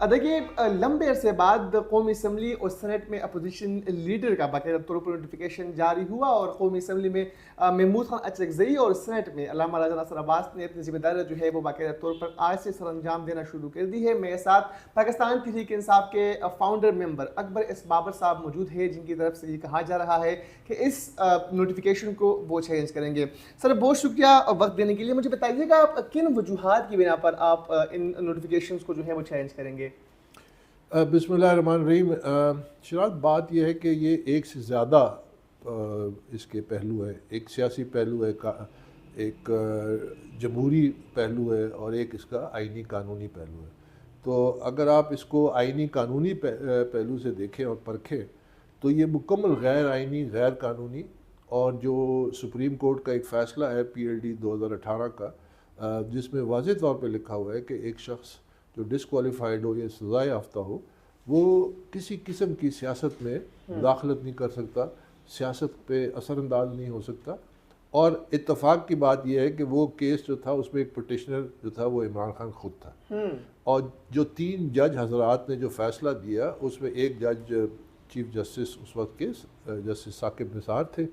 دیکھیے لمبے عرصے بعد قومی اسمبلی اور سینٹ میں اپوزیشن لیڈر کا باقاعدہ طور پر نوٹیفیکیشن جاری ہوا، اور قومی اسمبلی میں محمود خان اچکزئی اور سینٹ میں علامہ راجہ ناصر عباس نے اپنی ذمہ داری جو ہے وہ باقاعدہ طور پر آج سے سر انجام دینا شروع کر دی ہے۔ میرے ساتھ پاکستان تحریک انصاف کے فاؤنڈر ممبر اکبر ایس بابر صاحب موجود ہیں، جن کی طرف سے یہ کہا جا رہا ہے کہ اس نوٹیفیکیشن کو وہ چیلنج کریں گے۔ سر بہت شکریہ وقت دینے کے لیے۔ مجھے بتائیے گا آپ کن وجوہات کی بنا پر آپ ان نوٹیفیکیشنز کو جو ہے وہ چیلنج کریں گے؟ بسم اللہ الرحمن الرحیم۔ شراط بات یہ ہے کہ یہ ایک سے زیادہ اس کے پہلو ہے، ایک سیاسی پہلو ہے، ایک جمہوری پہلو ہے، اور ایک اس کا آئینی قانونی پہلو ہے۔ تو اگر آپ اس کو آئینی قانونی پہلو سے دیکھیں اور پرکھیں تو یہ مکمل غیر آئینی، غیر قانونی، اور جو سپریم کورٹ کا ایک فیصلہ ہے PLD 2018 کا، جس میں واضح طور پہ لکھا ہوا ہے کہ ایک شخص جو ڈسکوالیفائڈ ہو یا سزا یافتہ ہو وہ کسی قسم کی سیاست میں مداخلت نہیں کر سکتا، سیاست پہ اثر انداز نہیں ہو سکتا۔ اور اتفاق کی بات یہ ہے کہ وہ کیس جو تھا اس میں ایک پٹیشنر جو تھا وہ عمران خان خود تھا، اور جو 3 جج حضرات نے جو فیصلہ دیا اس میں ایک جج چیف جسٹس اس وقت کے جسٹس ثاقب نثار تھے،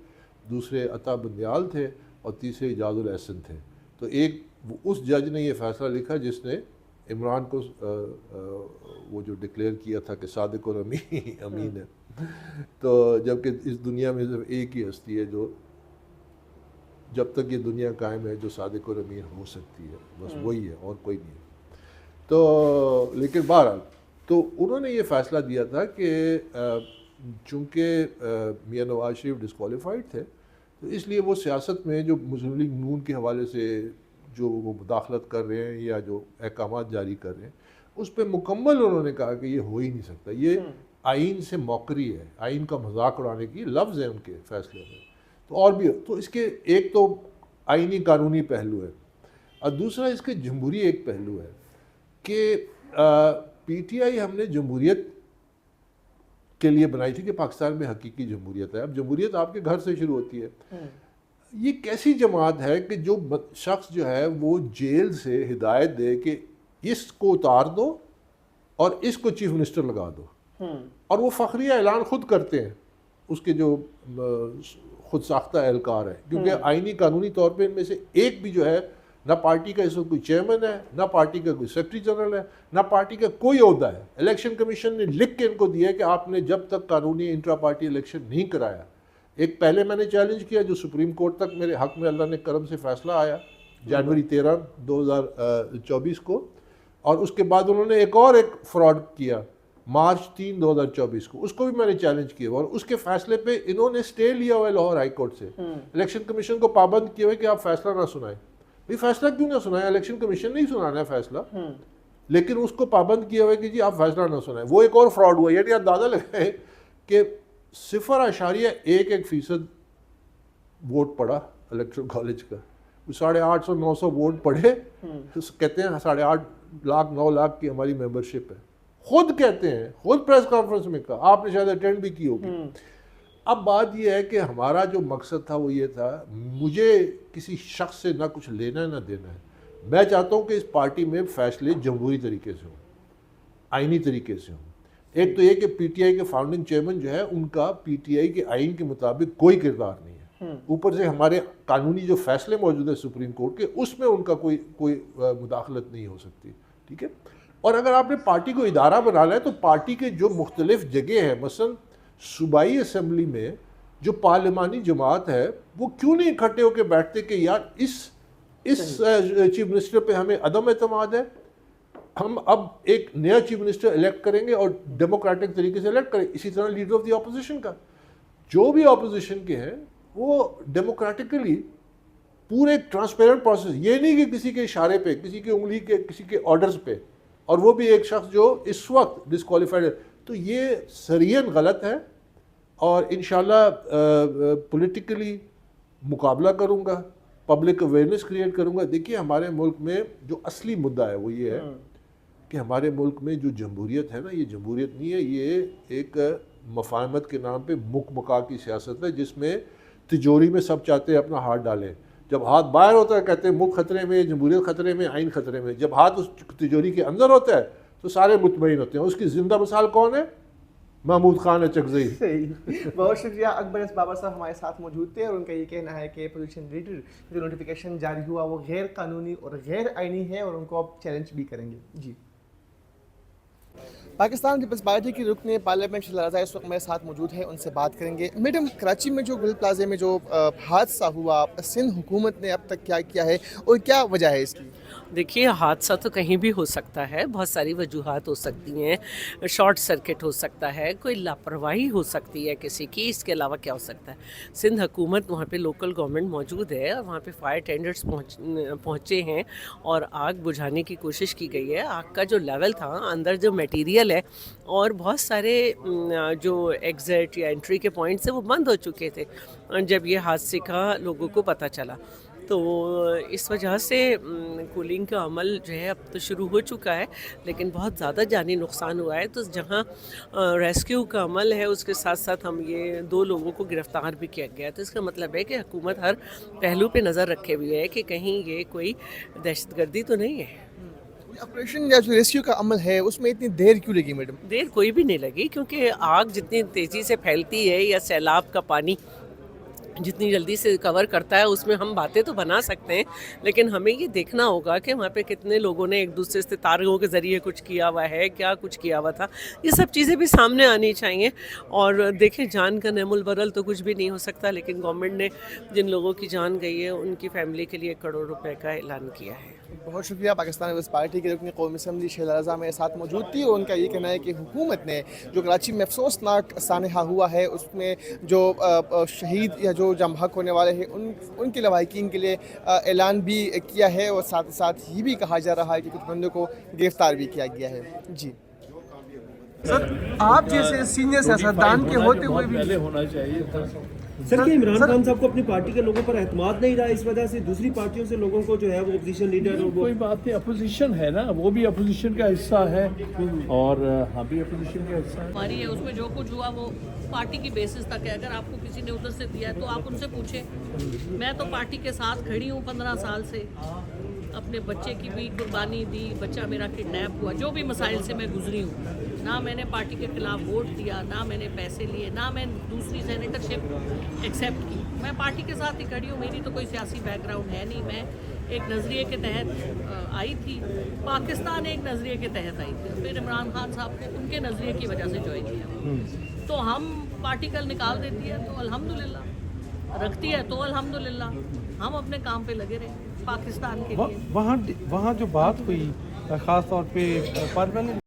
دوسرے عطا بندیال تھے، اور تیسرے اعجاز الاحسن تھے۔ تو ایک اس جج نے یہ فیصلہ لکھا جس نے عمران کو وہ جو ڈکلیئر کیا تھا کہ صادق اور امین ہے، تو جبکہ اس دنیا میں صرف ایک ہی ہستی ہے جو جب تک یہ دنیا قائم ہے جو صادق اور امین ہو سکتی ہے، بس وہی ہے اور کوئی نہیں ہے۔ تو لیکن بہرحال تو انہوں نے یہ فیصلہ دیا تھا کہ چونکہ میاں نواز شریف ڈسکوالیفائڈ تھے تو اس لیے وہ سیاست میں جو مسلم لیگ نون کے حوالے سے جو وہ مداخلت کر رہے ہیں یا جو احکامات جاری کر رہے ہیں اس پہ مکمل انہوں نے کہا کہ یہ ہو ہی نہیں سکتا، یہ آئین سے موقری ہے، آئین کا مذاق اڑانے کی لفظ ہے ان کے فیصلے میں۔ تو اور بھی تو اس کے ایک تو آئینی قانونی پہلو ہے، اور دوسرا اس کے جمہوری ایک پہلو ہے کہ PTI ہم نے جمہوریت کے لیے بنائی تھی کہ پاکستان میں حقیقی جمہوریت ہے۔ اب جمہوریت آپ کے گھر سے شروع ہوتی ہے۔ یہ کیسی جماعت ہے کہ جو شخص جو ہے وہ جیل سے ہدایت دے کہ اس کو اتار دو اور اس کو چیف منسٹر لگا دو، اور وہ فخریہ اعلان خود کرتے ہیں، اس کے جو خود ساختہ اہلکار ہے، کیونکہ آئینی قانونی طور پہ ان میں سے ایک بھی جو ہے نہ پارٹی کا اس وقت کوئی چیئرمین ہے، نہ پارٹی کا کوئی سیکرٹری جنرل ہے، نہ پارٹی کا کوئی عہدہ ہے۔ الیکشن کمیشن نے لکھ کے ان کو دیا ہے کہ آپ نے جب تک قانونی انٹرا پارٹی الیکشن نہیں کرایا، ایک پہلے میں نے چیلنج کیا جو سپریم کورٹ تک میرے حق میں اللہ نے کرم سے فیصلہ آیا جنوری 13 2024 کو، اور اس کے بعد انہوں نے ایک فراڈ کیا مارچ 3 2024 کو، اس کو بھی میں نے چیلنج کیا، اور اس کے فیصلے پہ انہوں نے اسٹے لیا ہوا ہے لاہور ہائی کورٹ سے، الیکشن کمیشن کو پابند کیا ہوا ہے کہ آپ فیصلہ نہ سنائیں۔ فیصلہ کیوں نہ سنائیں؟ الیکشن کمیشن نہیں سنانا ہے فیصلہ، لیکن اس کو پابند کیا ہوا ہے کہ جی آپ فیصلہ نہ سنائیں۔ وہ ایک اور فراڈ ہوا، یعنی آپ اندازہ لگائیں کہ 0.1% ووٹ پڑا الیکٹرل کالج کا، 850 900 ووٹ پڑے، کہتے ہیں 8.5 لاکھ 9 لاکھ کی ہماری ممبرشپ ہے، خود کہتے ہیں، خود پریس کانفرنس میں کہا، آپ نے شاید اٹینڈ بھی کی ہوگی۔ اب بات یہ ہے کہ ہمارا جو مقصد تھا وہ یہ تھا، مجھے کسی شخص سے نہ کچھ لینا ہے نہ دینا ہے، میں چاہتا ہوں کہ اس پارٹی میں فیصلے جمہوری طریقے سے ہوں، آئینی طریقے سے ہوں۔ ایک تو یہ کہ PTI کے فاؤنڈنگ چیئرمن جو ہے ان کا PTI کے آئین کے مطابق کوئی کردار نہیں ہے، اوپر سے ہمارے قانونی جو فیصلے موجود ہیں سپریم کورٹ کے اس میں ان کا کوئی مداخلت نہیں ہو سکتی، ٹھیک ہے۔ اور اگر آپ نے پارٹی کو ادارہ بنانا ہے تو پارٹی کے جو مختلف جگہ ہیں، مثلا صوبائی اسمبلی میں جو پارلیمانی جماعت ہے وہ کیوں نہیں اکٹھے ہو کے بیٹھتے کہ یار اس چیف منسٹر پہ ہمیں عدم اعتماد ہے، ہم اب ایک نیا چیف منسٹر الیکٹ کریں گے اور ڈیموکریٹک طریقے سے الیکٹ کریں۔ اسی طرح لیڈر آف دی اپوزیشن کا، جو بھی اپوزیشن کے ہیں وہ ڈیموکریٹکلی پورے ٹرانسپیرنٹ پروسیس، یہ نہیں کہ کسی کے اشارے پہ، کسی کی انگلی کے، کسی کے آرڈرز پہ، اور وہ بھی ایک شخص جو اس وقت ڈسکوالیفائڈ ہے۔ تو یہ سرین غلط ہے، اور انشاءاللہ پولیٹیکلی مقابلہ کروں گا، پبلک اویئرنیس کریٹ کروں گا۔ دیکھیے ہمارے ملک میں جو اصلی مدعا ہے وہ یہ ہے کہ ہمارے ملک میں جو جمہوریت ہے نا، یہ جمہوریت نہیں ہے، یہ ایک مفاہمت کے نام پہ مک مکا کی سیاست ہے، جس میں تجوری میں سب چاہتے ہیں اپنا ہاتھ ڈالیں، جب ہاتھ باہر ہوتا ہے کہتے ہیں ملک خطرے میں، جمہوریت خطرے میں، آئین خطرے میں، جب ہاتھ اس تجوری کے اندر ہوتا ہے تو سارے مطمئن ہوتے ہیں. اس کی زندہ مثال کون ہے؟ محمود خان اچکزئی. صحیح. بہت شکریہ اکبر ایس بابر صاحب ہمارے ساتھ موجود تھے اور ان کا یہ کہنا ہے کہ اپوزیشن لیڈر جو نوٹیفیکیشن جاری ہوا وہ غیر قانونی اور غیر آئینی ہے اور ان کو اب چیلنج بھی کریں گے. جی. پاکستان پیپلز پارٹی کی رکن پارلیمنٹ شیلا رضا اس وقت میرے ساتھ موجود ہے, ان سے بات کریں گے. میڈم, کراچی میں جو گل پلازے میں جو حادثہ ہوا, سندھ حکومت نے اب تک کیا کیا ہے اور کیا وجہ ہے اس کی؟ دیکھیے, حادثہ تو کہیں بھی ہو سکتا ہے, بہت ساری وجوہات ہو سکتی ہیں. شارٹ سرکٹ ہو سکتا ہے, کوئی لاپرواہی ہو سکتی ہے کسی کی, اس کے علاوہ کیا ہو سکتا ہے. سندھ حکومت, وہاں پہ لوکل گورنمنٹ موجود ہے اور وہاں پہ فائر ٹینڈرز پہنچے ہیں اور آگ بجھانے کی کوشش کی گئی ہے. آگ کا جو لیول تھا, اندر جو میٹیریل ہے اور بہت سارے جو ایگزٹ یا انٹری کے پوائنٹس ہیں وہ بند ہو چکے تھے جب یہ حادثے کا لوگوں کو پتہ چلا. تو اس وجہ سے کولنگ کا عمل جو ہے اب تو شروع ہو چکا ہے, لیکن بہت زیادہ جانی نقصان ہوا ہے. تو جہاں ریسکیو کا عمل ہے اس کے ساتھ ساتھ ہم یہ 2 لوگوں کو گرفتار بھی کیا گیا. تو اس کا مطلب ہے کہ حکومت ہر پہلو پہ نظر رکھے ہوئے ہے کہ کہیں یہ کوئی دہشت گردی تو نہیں ہے. آپریشن یا جو ریسکیو کا عمل ہے اس میں اتنی دیر کیوں لگی میڈم؟ دیر کوئی بھی نہیں لگی, کیونکہ آگ جتنی تیزی سے پھیلتی ہے یا سیلاب کا پانی جتنی جلدی سے کور کرتا ہے, اس میں ہم باتیں تو بنا سکتے ہیں, لیکن ہمیں یہ دیکھنا ہوگا کہ وہاں پہ کتنے لوگوں نے ایک دوسرے سے تاروں کے ذریعے کچھ کیا ہوا ہے, کیا کچھ کیا ہوا تھا. یہ سب چیزیں بھی سامنے آنی چاہیے. اور دیکھیں, جان کا نعم البرل تو کچھ بھی نہیں ہو سکتا, لیکن گورنمنٹ نے جن لوگوں کی جان گئی ہے ان کی فیملی کے لیے 1 کروڑ روپے کا اعلان کیا ہے. بہت شکریہ. پاکستان پیپلز پارٹی کے رکن قومی اسمبلی شیلا رضا میرے ساتھ موجود تھی اور ان کا یہ کہنا ہے کہ حکومت نے جو کراچی میں افسوسناک سانحہ ہوا ہے اس میں جو شہید یا جو جم حق ہونے والے ہیں ان کے لواحقین کے لیے اعلان بھی کیا ہے اور ساتھ ساتھ یہ بھی کہا جا رہا ہے کہ کچھ بندوں کو گرفتار بھی کیا گیا ہے. جی سر, آپ جیسے سینئر سیاستدان کے ہوتے ہوئے بھی پہلے ہونا چاہیے تھا. سر, کہ عمران خان صاحب کو اپنی پارٹی کے لوگوں پر اعتماد نہیں رہا, اس وجہ سے دوسری پارٹیوں سے لوگوں کو جو ہے وہ اپوزیشن لیڈر, کوئی بات نہیں, اپوزیشن ہے نا, وہ بھی اپوزیشن کا حصہ ہے اور ہم بھی اپوزیشن کا حصہ ہے. ہماری ہے اس میں جو کچھ ہوا وہ پارٹی کی بیسس تک ہے. اگر آپ کو کسی نے ادھر سے دیا ہے تو آپ ان سے پوچھیں. میں تو پارٹی کے ساتھ کھڑی ہوں 15 سال سے, اپنے بچے کی بھی قربانی دی, بچہ میرا کڈنیپ ہوا, جو بھی مسائل سے میں گزری ہوں. نہ میں نے پارٹی کے خلاف ووٹ دیا, نہ میں نے پیسے لیے, نہ میں دوسری سینیٹرشپ ایکسیپٹ کی. میں پارٹی کے ساتھ ہی کھڑی ہوں. میری تو کوئی سیاسی بیک گراؤنڈ ہے نہیں. میں ایک نظریے کے تحت آئی تھی, پاکستان ایک نظریے کے تحت آئی تھی, پھر عمران خان صاحب کو ان کے نظریے کی وجہ سے جوائن کیا. تو ہم پارٹی کل نکال دیتی ہے تو الحمدللہ, رکھتی ہے تو الحمدللہ, ہم اپنے کام پہ لگے رہے پاکستان کے لیے. وہاں جو بات ہوئی خاص طور پہ پارلیمنٹ